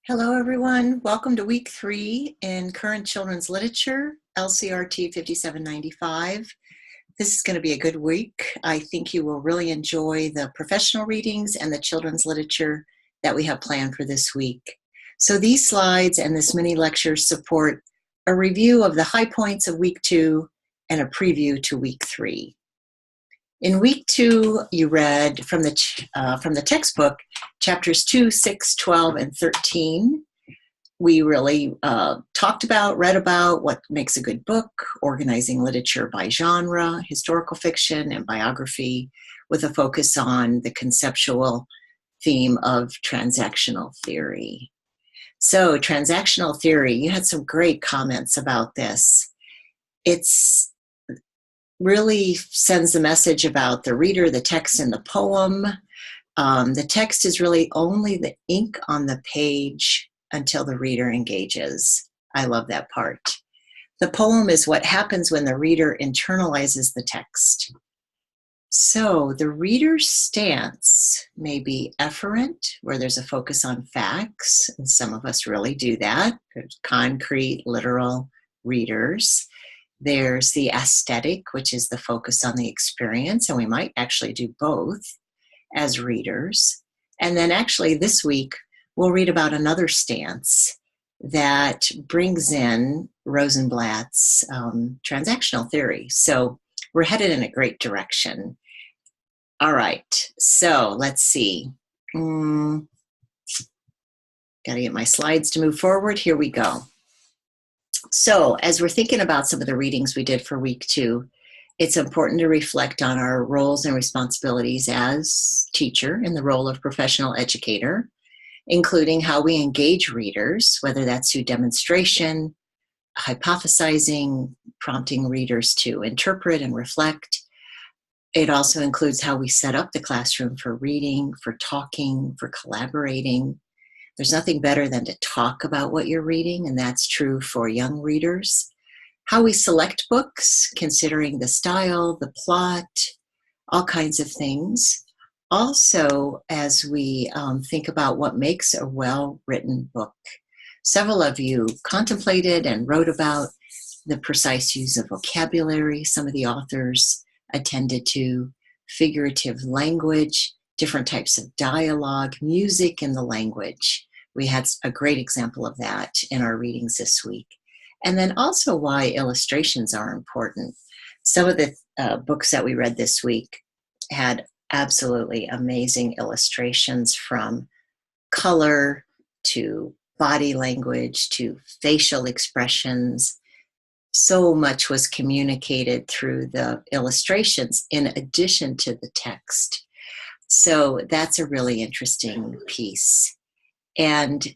Hello, everyone. Welcome to week 3 in Current Children's Literature, LCRT 5795. This is going to be a good week. I think you will really enjoy the professional readings and the children's literature that we have planned for this week. So these slides and this mini lecture support a review of the high points of week 2 and a preview to week 3. In week 2, you read from the textbook, chapters 2, 6, 12, and 13. We really read about what makes a good book, organizing literature by genre, historical fiction, and biography, with a focus on the conceptual theme of transactional theory. So, transactional theory, you had some great comments about this. It's really sends the message about the reader, the text, and the poem. The text is really only the ink on the page until the reader engages. I love that part. The poem is what happens when the reader internalizes the text. So the reader's stance may be efferent, where there's a focus on facts, and some of us really do that. There's concrete, literal readers. There's the aesthetic, which is the focus on the experience, and we might actually do both as readers. And then actually this week, we'll read about another stance that brings in Rosenblatt's transactional theory. So we're headed in a great direction. All right, so let's see. Got to get my slides to move forward. Here we go. So as we're thinking about some of the readings we did for week 2, it's important to reflect on our roles and responsibilities as teacher in the role of professional educator, including how we engage readers, whether that's through demonstration, hypothesizing, prompting readers to interpret and reflect. It also includes how we set up the classroom for reading, for talking, for collaborating. There's nothing better than to talk about what you're reading, and that's true for young readers. How we select books, considering the style, the plot, all kinds of things. Also, as we think about what makes a well-written book. Several of you contemplated and wrote about the precise use of vocabulary. Some of the authors attended to figurative language, different types of dialogue, music in the language. We had a great example of that in our readings this week. And then also why illustrations are important. Some of the books that we read this week had absolutely amazing illustrations, from color to body language to facial expressions. So much was communicated through the illustrations in addition to the text. So that's a really interesting piece. And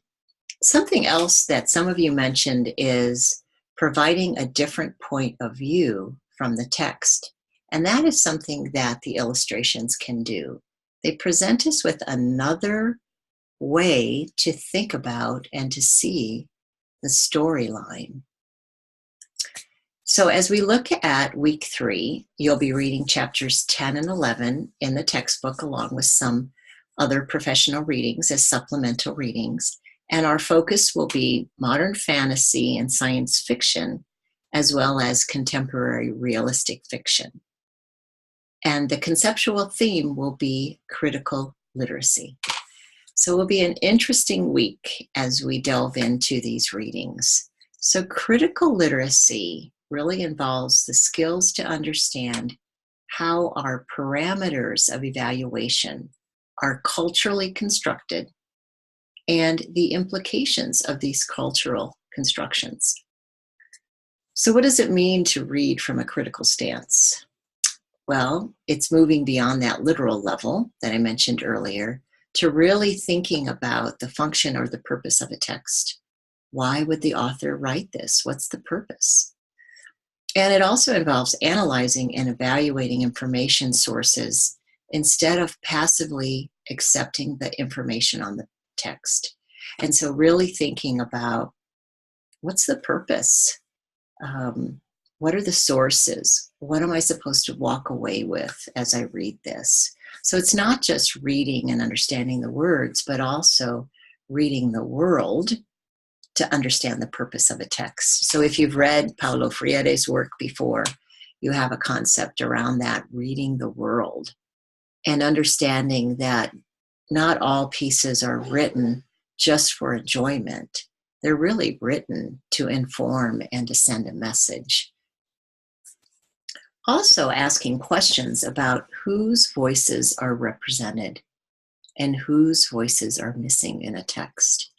something else that some of you mentioned is providing a different point of view from the text. And that is something that the illustrations can do. They present us with another way to think about and to see the storyline. So as we look at week 3, you'll be reading chapters 10 and 11 in the textbook, along with some other professional readings as supplemental readings. And our focus will be modern fantasy and science fiction, as well as contemporary realistic fiction. And the conceptual theme will be critical literacy. So it will be an interesting week as we delve into these readings. So critical literacy really involves the skills to understand how our parameters of evaluation are culturally constructed and the implications of these cultural constructions. So what does it mean to read from a critical stance? Well, it's moving beyond that literal level that I mentioned earlier to really thinking about the function or the purpose of a text. Why would the author write this? What's the purpose? And it also involves analyzing and evaluating information sources instead of passively accepting the information on the text. And so really thinking about what's the purpose? What are the sources? What am I supposed to walk away with as I read this? So it's not just reading and understanding the words, but also reading the world to understand the purpose of a text. So if you've read Paulo Freire's work before, you have a concept around that, reading the world, and understanding that not all pieces are written just for enjoyment. They're really written to inform and to send a message. Also asking questions about whose voices are represented and whose voices are missing in a text.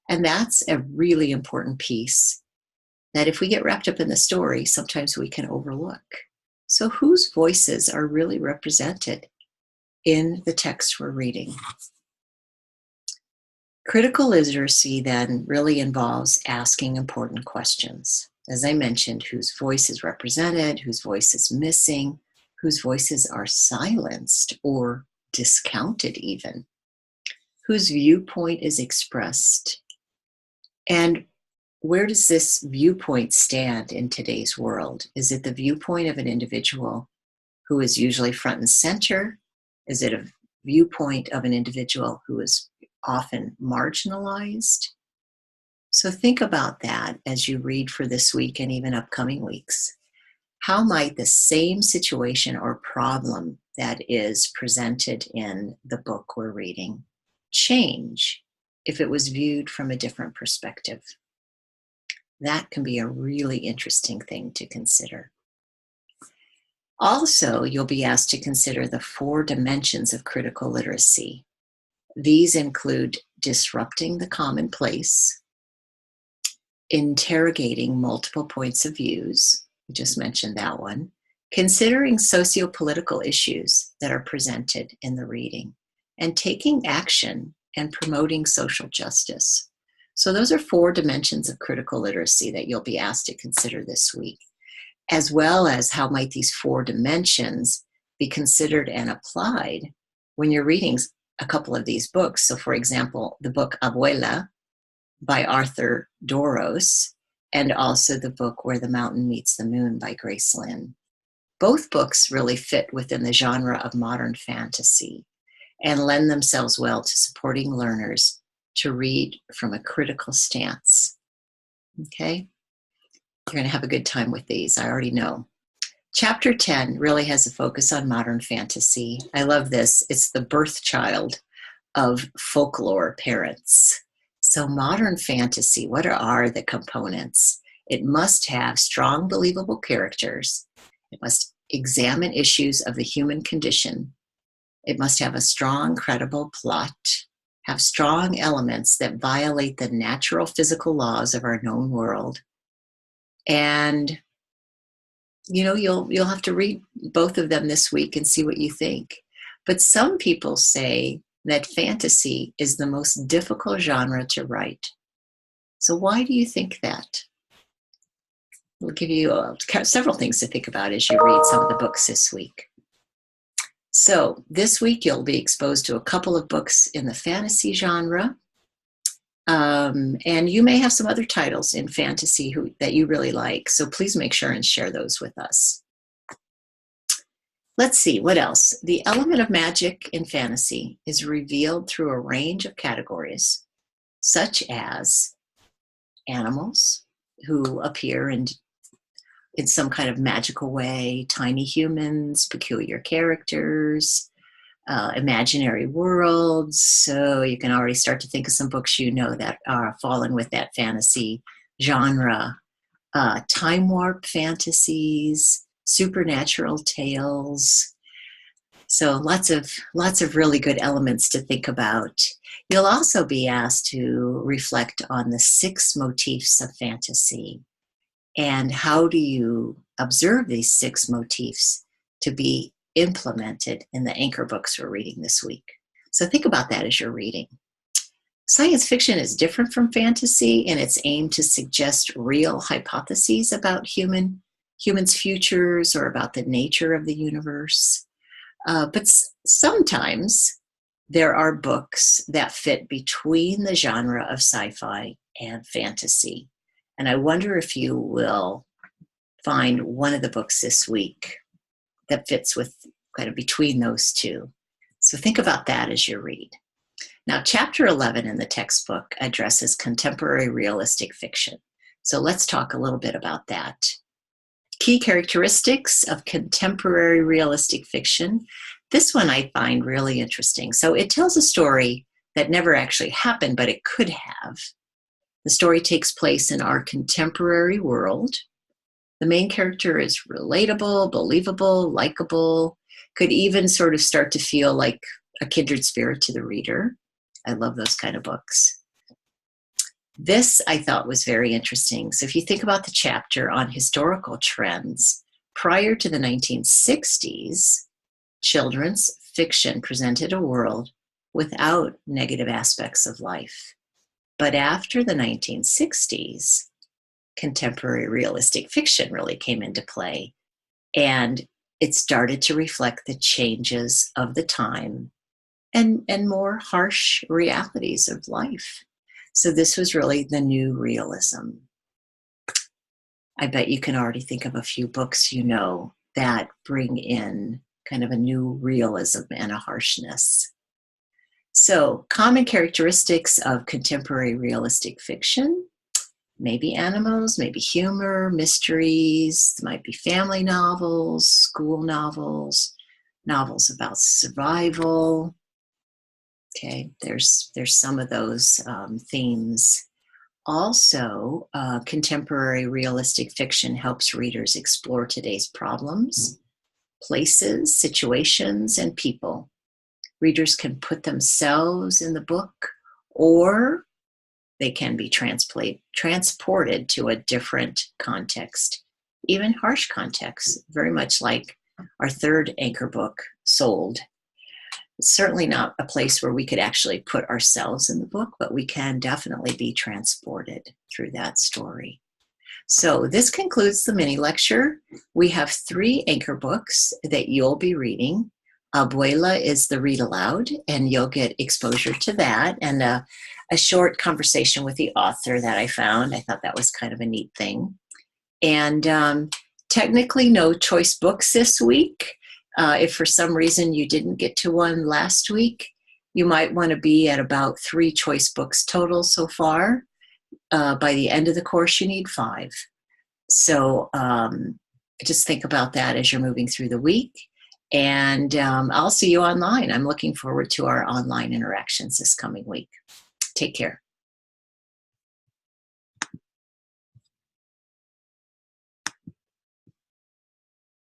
And that's a really important piece that if we get wrapped up in the story, sometimes we can overlook. So whose voices are really represented in the text we're reading? Critical literacy then really involves asking important questions. As I mentioned, whose voice is represented, whose voice is missing, whose voices are silenced or discounted even, whose viewpoint is expressed, and where does this viewpoint stand in today's world? Is it the viewpoint of an individual who is usually front and center? Is it a viewpoint of an individual who is often marginalized? So think about that as you read for this week and even upcoming weeks. How might the same situation or problem that is presented in the book we're reading change if it was viewed from a different perspective? That can be a really interesting thing to consider. Also, you'll be asked to consider the 4 dimensions of critical literacy. These include disrupting the commonplace, interrogating multiple points of views, we just mentioned that one, considering socio-political issues that are presented in the reading, and taking action and promoting social justice. So those are 4 dimensions of critical literacy that you'll be asked to consider this week, as well as how might these 4 dimensions be considered and applied when you're reading a couple of these books. So for example, the book Abuela by Arthur Doros, and also the book Where the Mountain Meets the Moon by Grace Lin. Both books really fit within the genre of modern fantasy and lend themselves well to supporting learners to read from a critical stance. Okay? You're going to have a good time with these, I already know. Chapter 10 really has a focus on modern fantasy. I love this. It's the birth child of folklore parents. So modern fantasy, what are the components? It must have strong, believable characters. It must examine issues of the human condition. It must have a strong, credible plot, have strong elements that violate the natural physical laws of our known world. And you'll have to read both of them this week and see what you think. But some people say that fantasy is the most difficult genre to write. So why do you think that? We'll give you several things to think about as you read some of the books this week. So this week you'll be exposed to a couple of books in the fantasy genre. And you may have some other titles in fantasy that you really like. So please make sure and share those with us. Let's see, what else? The element of magic in fantasy is revealed through a range of categories, such as animals who appear in some kind of magical way, tiny humans, peculiar characters, imaginary worlds. So you can already start to think of some books that are falling with that fantasy genre. Time warp fantasies, supernatural tales. So lots of really good elements to think about. You'll also be asked to reflect on the 6 motifs of fantasy. And how do you observe these 6 motifs to be implemented in the anchor books we're reading this week? So think about that as you're reading. Science fiction is different from fantasy in its aim to suggest real hypotheses about humans' futures or about the nature of the universe. But sometimes there are books that fit between the genre of sci-fi and fantasy. And I wonder if you will find one of the books this week that fits with kind of between those two. So think about that as you read. Now, chapter 11 in the textbook addresses contemporary realistic fiction. So let's talk a little bit about that. Key characteristics of contemporary realistic fiction. This one I find really interesting. So it tells a story that never actually happened, but it could have. The story takes place in our contemporary world. The main character is relatable, believable, likable, could even sort of start to feel like a kindred spirit to the reader. I love those kind of books. This I thought was very interesting. So if you think about the chapter on historical trends, prior to the 1960s, children's fiction presented a world without negative aspects of life. But after the 1960s, contemporary realistic fiction really came into play, and it started to reflect the changes of the time and more harsh realities of life. So this was really the new realism. I bet you can already think of a few books you know that bring in kind of a new realism and a harshness. So common characteristics of contemporary realistic fiction: maybe animals, maybe humor, mysteries, might be family novels, school novels, novels about survival. Okay, there's some of those themes. Also, contemporary realistic fiction helps readers explore today's problems, places, situations, and people. Readers can put themselves in the book, or they can be transported to a different context, even harsh context, very much like our third anchor book, Sold. It's certainly not a place where we could actually put ourselves in the book, but we can definitely be transported through that story. So this concludes the mini lecture. We have 3 anchor books that you'll be reading. Abuela is the read aloud, and you'll get exposure to that, and a short conversation with the author that I found. I thought that was kind of a neat thing. And technically no choice books this week. If for some reason you didn't get to one last week, you might want to be at about 3 choice books total so far. By the end of the course, you need 5. So just think about that as you're moving through the week. And I'll see you online. I'm looking forward to our online interactions this coming week. Take care.